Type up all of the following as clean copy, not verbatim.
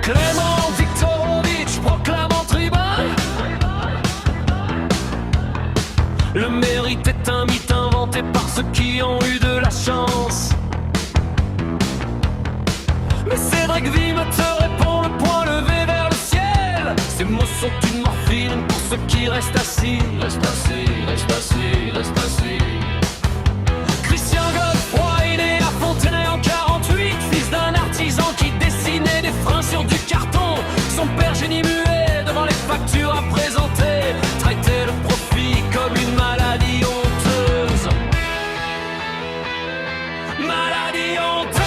Clément Viktorovitch proclame en tribun: le mérite est un mythe inventé par ceux qui ont eu de la chance. Mais Cédric Vime te répond le poing levé vers le ciel. Ces mots sont une morphine pour ceux qui restent assis. Reste assis, reste assis, reste assis. Christian Godefroy est né à Fontenay en 48, fils d'un artisan qui dessinait des freins sur du carton. Son père génie muet devant les factures à présenter traitait le profit comme une maladie honteuse. Maladie honteuse.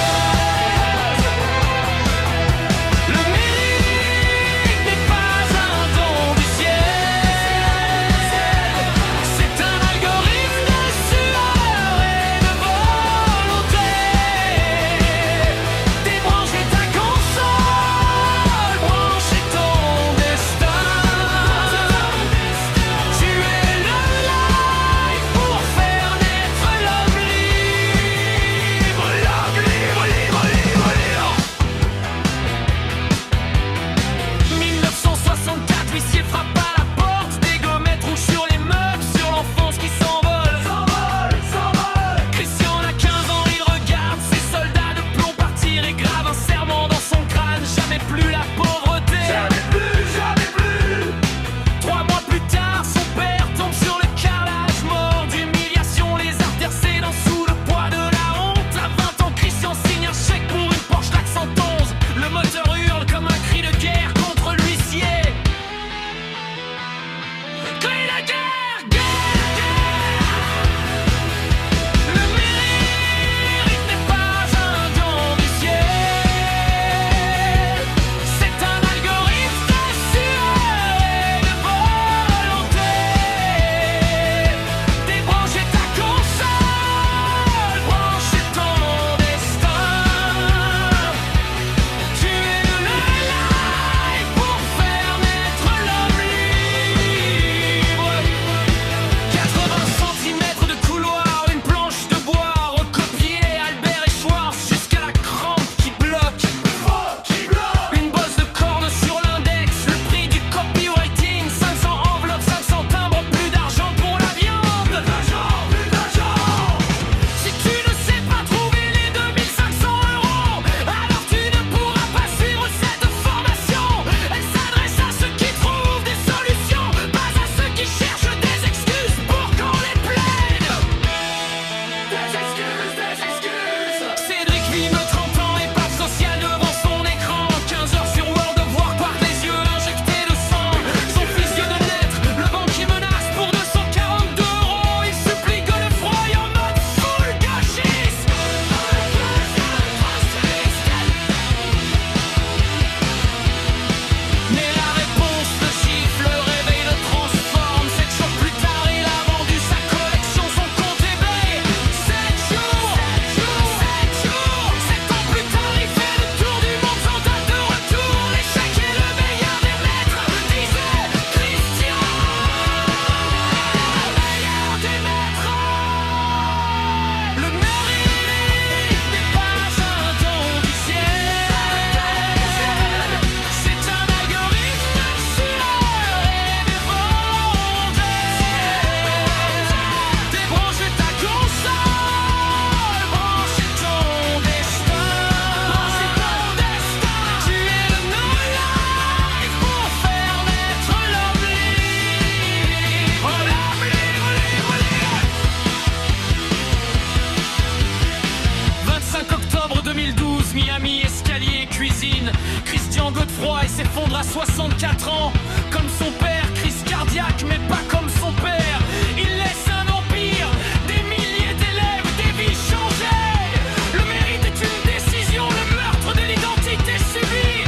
Miami, escalier, cuisine. Christian Godefroy s'effondre à 64 ans. Comme son père, crise cardiaque, mais pas comme son père. Il laisse un empire, des milliers d'élèves, des vies changées. Le mérite est une décision, le meurtre de l'identité subie.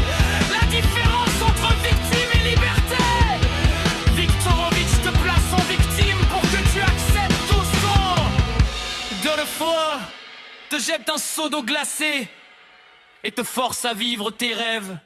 La différence entre victime et liberté. Viktorovitch te place en victime pour que tu acceptes tout sang. De le froid te jette un seau d'eau glacée et te force à vivre tes rêves.